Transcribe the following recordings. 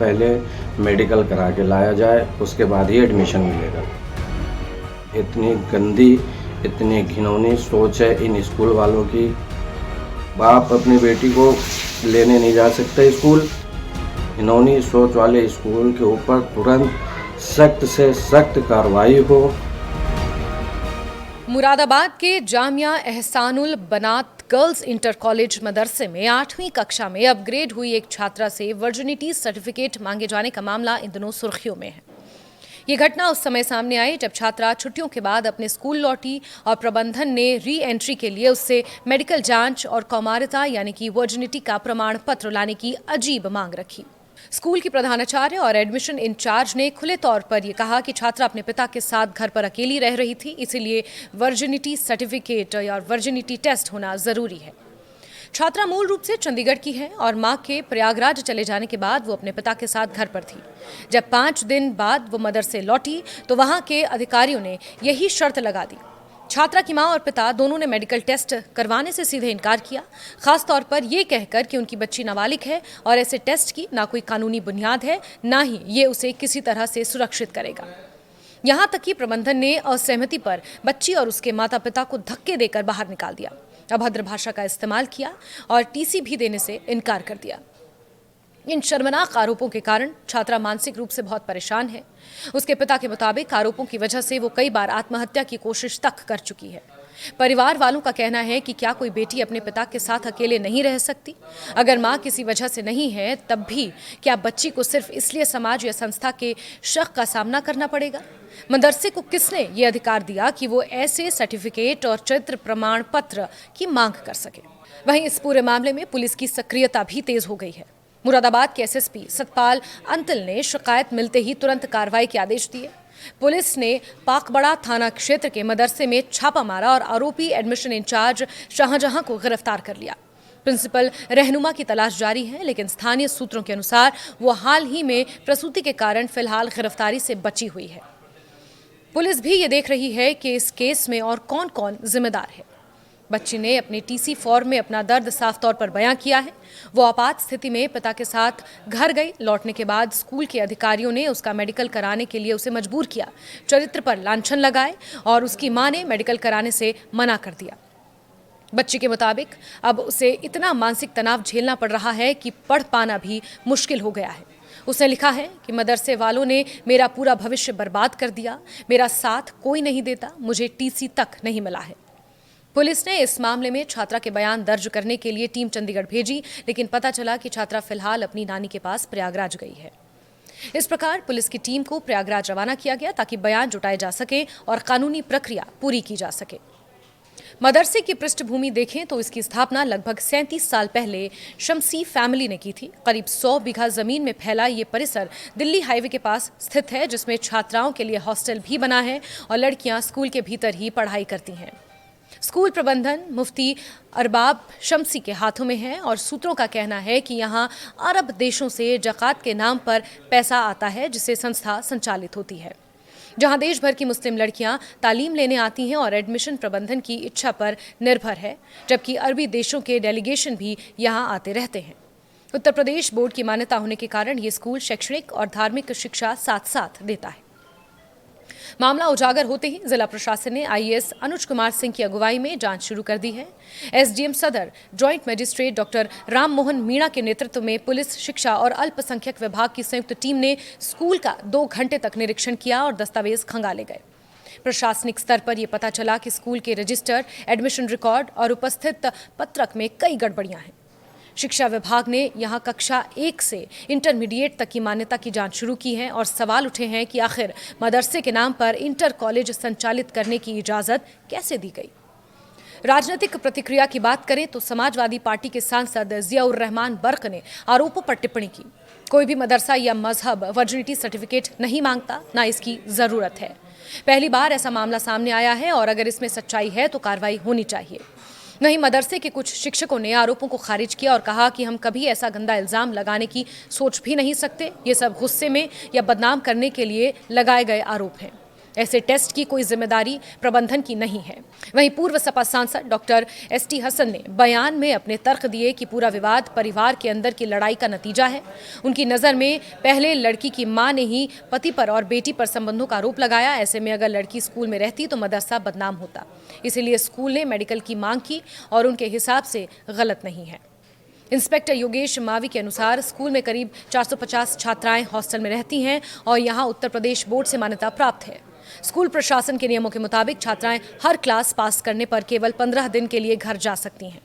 पहले मेडिकल करा के लाया जाए, उसके बाद ही एडमिशन मिलेगा। इतनी गंदी, इतनी घिनौनी सोच है इन स्कूल वालों की। बाप अपनी बेटी को लेने नहीं जा सकते स्कूल। घिनौनी सोच वाले स्कूल के ऊपर तुरंत सख्त से सख्त कार्रवाई हो। मुरादाबाद के जामिया एहसानुल बनात गर्ल्स इंटर कॉलेज मदरसे में 8वीं कक्षा में अपग्रेड हुई एक छात्रा से वर्जिनिटी सर्टिफिकेट मांगे जाने का मामला इन दिनों सुर्खियों में है। ये घटना उस समय सामने आई जब छात्रा छुट्टियों के बाद अपने स्कूल लौटी और प्रबंधन ने री एंट्री के लिए उससे मेडिकल जांच और कौमारता यानी कि वर्जिनिटी का प्रमाण पत्र लाने की अजीब मांग रखी। स्कूल की प्रधानाचार्य और एडमिशन इंचार्ज ने खुले तौर पर यह कहा कि छात्रा अपने पिता के साथ घर पर अकेली रह रही थी, इसीलिए वर्जिनिटी सर्टिफिकेट या वर्जिनिटी टेस्ट होना जरूरी है। छात्रा मूल रूप से चंडीगढ़ की है और मां के प्रयागराज चले जाने के बाद वो अपने पिता के साथ घर पर थी। जब 5 दिन बाद वो मदरसे लौटी तो वहां के अधिकारियों ने यही शर्त लगा दी। छात्रा की मां और पिता दोनों ने मेडिकल टेस्ट करवाने से सीधे इनकार किया, खास तौर पर यह कहकर कि उनकी बच्ची नाबालिग है और ऐसे टेस्ट की ना कोई कानूनी बुनियाद है, ना ही ये उसे किसी तरह से सुरक्षित करेगा। यहां तक कि प्रबंधन ने असहमति पर बच्ची और उसके माता पिता को धक्के देकर बाहर निकाल दिया, अभद्र भाषा का इस्तेमाल किया और टीसी भी देने से इनकार कर दिया। इन शर्मनाक आरोपों के कारण छात्रा मानसिक रूप से बहुत परेशान है। उसके पिता के मुताबिक आरोपों की वजह से वो कई बार आत्महत्या की कोशिश तक कर चुकी है। परिवार वालों का कहना है कि क्या कोई बेटी अपने पिता के साथ अकेले नहीं रह सकती? अगर मां किसी वजह से नहीं है तब भी क्या बच्ची को सिर्फ इसलिए समाज या संस्था के शक का सामना करना पड़ेगा? मदरसे को किसने ये अधिकार दिया कि वो ऐसे सर्टिफिकेट और चरित्र प्रमाण पत्र की मांग कर सके? वहीं इस पूरे मामले में पुलिस की सक्रियता भी तेज हो गई है। मुरादाबाद के एसएसपी सतपाल अंतिल ने शिकायत मिलते ही तुरंत कार्रवाई के आदेश दिए। पुलिस ने पाकबड़ा थाना क्षेत्र के मदरसे में छापा मारा और आरोपी एडमिशन इंचार्ज शाहजहां को गिरफ्तार कर लिया। प्रिंसिपल रहनुमा की तलाश जारी है, लेकिन स्थानीय सूत्रों के अनुसार वो हाल ही में प्रसूति के कारण फिलहाल गिरफ्तारी से बची हुई है। पुलिस भी ये देख रही है कि इस केस में और कौन कौन जिम्मेदार है। बच्ची ने अपने टीसी फॉर्म में अपना दर्द साफ तौर पर बयां किया है। वो आपात स्थिति में पिता के साथ घर गई। लौटने के बाद स्कूल के अधिकारियों ने उसका मेडिकल कराने के लिए उसे मजबूर किया, चरित्र पर लांछन लगाए और उसकी मां ने मेडिकल कराने से मना कर दिया। बच्ची के मुताबिक अब उसे इतना मानसिक तनाव झेलना पड़ रहा है कि पढ़ पाना भी मुश्किल हो गया है। उसने लिखा है कि मदरसे वालों ने मेरा पूरा भविष्य बर्बाद कर दिया, मेरा साथ कोई नहीं देता, मुझे टीसी तक नहीं मिला है। पुलिस ने इस मामले में छात्रा के बयान दर्ज करने के लिए टीम चंडीगढ़ भेजी, लेकिन पता चला कि छात्रा फिलहाल अपनी नानी के पास प्रयागराज गई है। इस प्रकार पुलिस की टीम को प्रयागराज रवाना किया गया ताकि बयान जुटाए जा सके और कानूनी प्रक्रिया पूरी की जा सके। मदरसे की पृष्ठभूमि देखें तो इसकी स्थापना लगभग 37 साल पहले शमसी फैमिली ने की थी। करीब 100 बीघा जमीन में फैला ये परिसर दिल्ली हाईवे के पास स्थित है, जिसमें छात्राओं के लिए हॉस्टल भी बना है और लड़कियां स्कूल के भीतर ही पढ़ाई करती हैं। स्कूल प्रबंधन मुफ्ती अरबाब शमसी के हाथों में है और सूत्रों का कहना है कि यहां अरब देशों से ज़कात के नाम पर पैसा आता है, जिससे संस्था संचालित होती है, जहां देश भर की मुस्लिम लड़कियां तालीम लेने आती हैं और एडमिशन प्रबंधन की इच्छा पर निर्भर है, जबकि अरबी देशों के डेलीगेशन भी यहां आते रहते हैं। उत्तर प्रदेश बोर्ड की मान्यता होने के कारण ये स्कूल शैक्षणिक और धार्मिक शिक्षा साथ साथ देता है। मामला उजागर होते ही जिला प्रशासन ने आईएएस अनुज कुमार सिंह की अगुवाई में जांच शुरू कर दी है। एसडीएम सदर joint magistrate doctor Ram Mohan Meena के नेतृत्व में पुलिस, शिक्षा और अल्पसंख्यक विभाग की संयुक्त टीम ने स्कूल का 2 घंटे तक निरीक्षण किया और दस्तावेज खंगाले गए। प्रशासनिक स्तर पर यह पता चला कि स्कूल के रजिस्टर, एडमिशन रिकॉर्ड और उपस्थित पत्रक में कई गड़बड़ियां हैं। शिक्षा विभाग ने यहां कक्षा 1 से इंटरमीडिएट तक की मान्यता की जांच शुरू की है और सवाल उठे हैं कि आखिर मदरसे के नाम पर इंटर कॉलेज संचालित करने की इजाजत कैसे दी गई। राजनीतिक प्रतिक्रिया की बात करें तो समाजवादी पार्टी के सांसद जियाउर रहमान बर्क ने आरोपों पर टिप्पणी की। कोई भी मदरसा या मजहब वर्जिनिटी सर्टिफिकेट नहीं मांगता, ना इसकी जरूरत है। पहली बार ऐसा मामला सामने आया है और अगर इसमें सच्चाई है तो कार्रवाई होनी चाहिए। वहीं मदरसे के कुछ शिक्षकों ने आरोपों को खारिज किया और कहा कि हम कभी ऐसा गंदा इल्जाम लगाने की सोच भी नहीं सकते। ये सब गुस्से में या बदनाम करने के लिए लगाए गए आरोप हैं। ऐसे टेस्ट की कोई जिम्मेदारी प्रबंधन की नहीं है। वहीं पूर्व सपा सांसद डॉक्टर एसटी हसन ने बयान में अपने तर्क दिए कि पूरा विवाद परिवार के अंदर की लड़ाई का नतीजा है। उनकी नज़र में पहले लड़की की मां ने ही पति पर और बेटी पर संबंधों का आरोप लगाया। ऐसे में अगर लड़की स्कूल में रहती तो मदरसा बदनाम होता, इसीलिए स्कूल ने मेडिकल की मांग की और उनके हिसाब से गलत नहीं है। इंस्पेक्टर योगेश मावी के अनुसार स्कूल में करीब 450 छात्राएं हॉस्टल में रहती हैं और यहां उत्तर प्रदेश बोर्ड से मान्यता प्राप्त है। स्कूल प्रशासन के नियमों के मुताबिक छात्राएं हर क्लास पास करने पर केवल 15 दिन के लिए घर जा सकती हैं।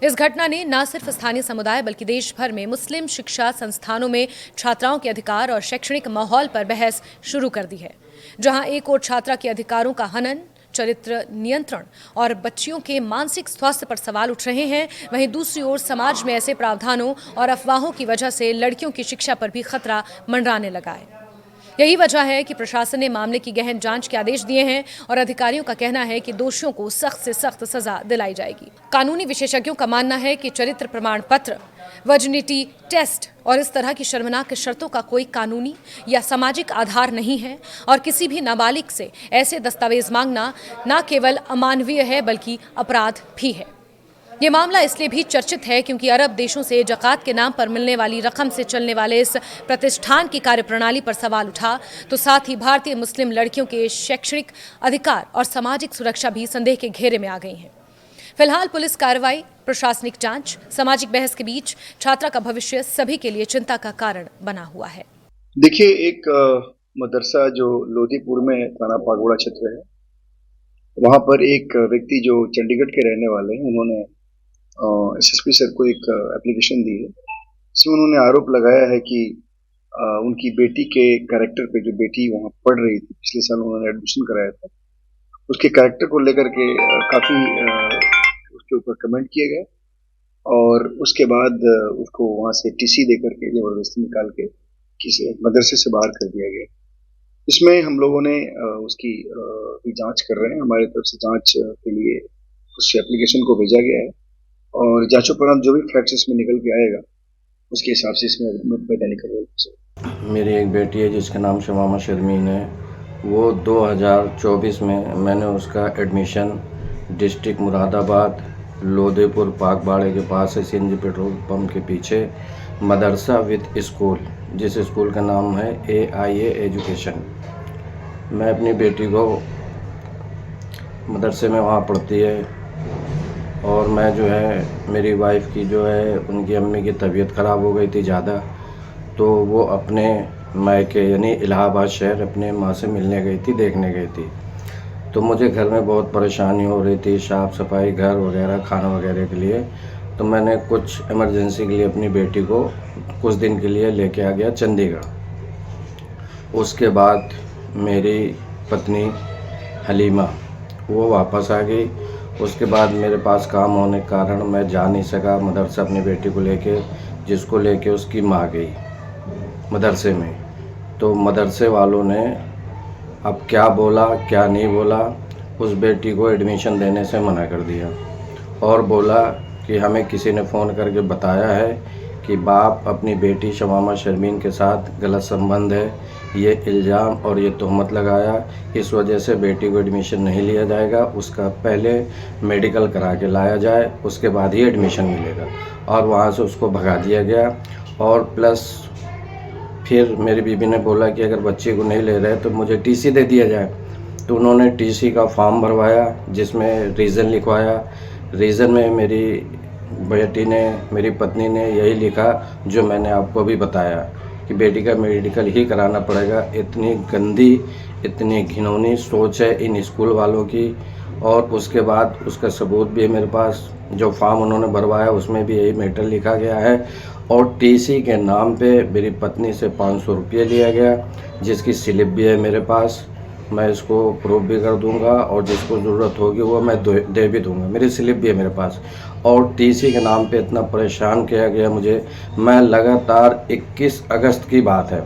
इस घटना ने न सिर्फ स्थानीय समुदाय बल्कि देश भर में मुस्लिम शिक्षा संस्थानों में छात्राओं के अधिकार और शैक्षणिक माहौल पर बहस शुरू कर दी है। जहां एक ओर छात्रा के अधिकारों का हनन, चरित्र नियंत्रण और बच्चियों के मानसिक स्वास्थ्य पर सवाल उठ रहे हैं, वहीं दूसरी ओर समाज में ऐसे प्रावधानों और अफवाहों की वजह से लड़कियों की शिक्षा पर भी खतरा मंडराने लगा है। यही वजह है कि प्रशासन ने मामले की गहन जांच के आदेश दिए हैं और अधिकारियों का कहना है कि दोषियों को सख्त से सख्त सजा दिलाई जाएगी। कानूनी विशेषज्ञों का मानना है कि चरित्र प्रमाण पत्र, वर्जिनिटी टेस्ट और इस तरह की शर्मनाक शर्तों का कोई कानूनी या सामाजिक आधार नहीं है और किसी भी नाबालिग से ऐसे दस्तावेज मांगना न केवल अमानवीय है बल्कि अपराध भी है। ये मामला इसलिए भी चर्चित है क्योंकि अरब देशों से ज़कात के नाम पर मिलने वाली रकम से चलने वाले इस प्रतिष्ठान की कार्यप्रणाली पर सवाल उठा, तो साथ ही भारतीय मुस्लिम लड़कियों के शैक्षणिक अधिकार और सामाजिक सुरक्षा भी संदेह के घेरे में आ गई हैं। फिलहाल पुलिस कार्रवाई, प्रशासनिक जांच, सामाजिक बहस के बीच छात्रा का भविष्य सभी के लिए चिंता का कारण बना हुआ है। देखिए, एक मदरसा जो लोधीपुर में थाना पागोड़ा क्षेत्र है, वहां पर एक व्यक्ति जो चंडीगढ़ के रहने वाले हैं, उन्होंने एसएसपी सर को एक एप्लीकेशन दी है। इसमें उन्होंने आरोप लगाया है कि उनकी बेटी के कैरेक्टर पे, जो बेटी वहां पढ़ रही थी, पिछले साल उन्होंने एडमिशन कराया था, उसके कैरेक्टर को लेकर के काफी उसके ऊपर कमेंट किए गए और उसके बाद उसको वहां से टीसी देकर के जबरदस्ती निकाल के किसी मदरसे से बाहर कर दिया गया। इसमें हम लोगों ने उसकी भी जांच कर रहे हैं। हमारी तरफ से जांच के लिए उस एप्लीकेशन को भेजा गया है और जांचोपरांत जो भी फैक्ट्स इसमें निकल के आएगा उसके हिसाब से इसमें वैधानिक कार्रवाई। मेरी एक बेटी है जिसका नाम शमामा शर्मीन है। वो 2024 में मैंने उसका एडमिशन डिस्ट्रिक्ट मुरादाबाद लोधीपुर पाकबाड़े के पास है, सीएनजी पेट्रोल पंप के पीछे मदरसा विद स्कूल, जिस स्कूल का नाम है AIA एजुकेशन। मैं अपनी बेटी को मदरसे में वहाँ पढ़ती है और मैं जो है, मेरी वाइफ की जो है, उनकी अम्मी की तबीयत ख़राब हो गई थी ज़्यादा, तो वो अपने मायके यानी इलाहाबाद शहर अपने माँ से मिलने गई थी, देखने गई थी। तो मुझे घर में बहुत परेशानी हो रही थी, साफ़ सफाई, घर वगैरह, खाना वगैरह के लिए। तो मैंने कुछ इमरजेंसी के लिए अपनी बेटी को कुछ दिन के लिए लेके आ गया चंडीगढ़। उसके बाद मेरी पत्नी हलीमा वो वापस आ गई। उसके बाद मेरे पास काम होने के कारण मैं जा नहीं सका मदरसा अपनी बेटी को लेके, जिसको लेके उसकी माँ गई मदरसे में। तो मदरसे वालों ने अब क्या बोला क्या नहीं बोला, उस बेटी को एडमिशन देने से मना कर दिया और बोला कि हमें किसी ने फ़ोन करके बताया है कि बाप अपनी बेटी शमामा शर्मीन के साथ गलत संबंध है, ये इल्ज़ाम और ये तहमत लगाया, इस वजह से बेटी को एडमिशन नहीं लिया जाएगा, उसका पहले मेडिकल करा के लाया जाए, उसके बाद ही एडमिशन मिलेगा। और वहाँ से उसको भगा दिया गया। और प्लस फिर मेरी बीवी ने बोला कि अगर बच्चे को नहीं ले रहे तो मुझे टीसी दे दिया जाए। तो उन्होंने टीसी का फॉर्म भरवाया जिसमें रीज़न लिखवाया। रीज़न में मेरी बेटी ने, मेरी पत्नी ने यही लिखा जो मैंने आपको अभी बताया कि बेटी का मेडिकल ही कराना पड़ेगा। इतनी गंदी, इतनी घिनौनी सोच है इन स्कूल वालों की। और उसके बाद उसका सबूत भी है मेरे पास, जो फॉर्म उन्होंने भरवाया उसमें भी यही मैटर लिखा गया है। और टीसी के नाम पे मेरी पत्नी से 500 रुपये लिया गया, जिसकी स्लिप भी है मेरे पास। मैं इसको प्रूफ भी कर दूंगा और जिसको ज़रूरत होगी वो मैं दे भी दूंगा, मेरी स्लिप भी है मेरे पास। और टीसी के नाम पे इतना परेशान किया गया मुझे। मैं लगातार 21 अगस्त की बात है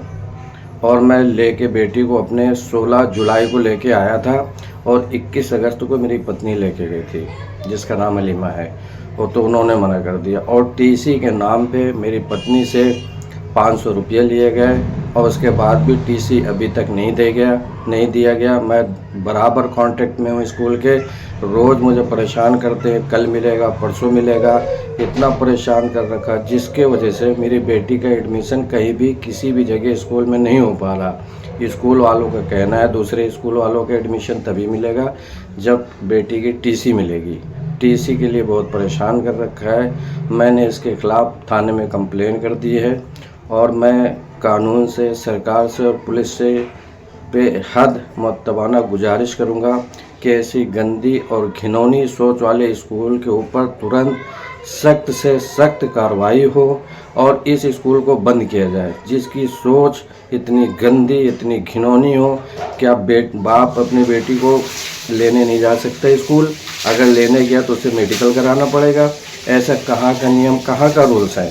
और मैं लेके बेटी को अपने 16 जुलाई को लेके आया था और 21 अगस्त को मेरी पत्नी लेके गई थी जिसका नाम हलीमा है। वो तो उन्होंने मना कर दिया और टीसी के नाम पे मेरी पत्नी से 500 रुपये लिए गए और उसके बाद भी टीसी अभी तक नहीं दिया गया। मैं बराबर कांटेक्ट में हूँ स्कूल के, रोज़ मुझे परेशान करते हैं, कल मिलेगा परसों मिलेगा, इतना परेशान कर रखा, जिसके वजह से मेरी बेटी का एडमिशन कहीं भी किसी भी जगह स्कूल में नहीं हो पा रहा। स्कूल वालों का कहना है दूसरे स्कूल वालों का एडमिशन तभी मिलेगा जब बेटी की टीसी मिलेगी। टीसी के लिए बहुत परेशान कर रखा है। मैंने इसके ख़िलाफ़ थाने में कंप्लेन कर दी है और मैं कानून से, सरकार से और पुलिस से बेहद मुअत्तबाना गुजारिश करूंगा कि ऐसी गंदी और घिनौनी सोच वाले स्कूल के ऊपर तुरंत सख्त से सख्त कार्रवाई हो और इस स्कूल को बंद किया जाए, जिसकी सोच इतनी गंदी, इतनी घिनौनी हो कि आप बाप अपनी बेटी को लेने नहीं जा सकते स्कूल, अगर लेने गया तो उसे मेडिकल कराना पड़ेगा। ऐसा कहाँ का नियम, कहाँ का रूल्स है?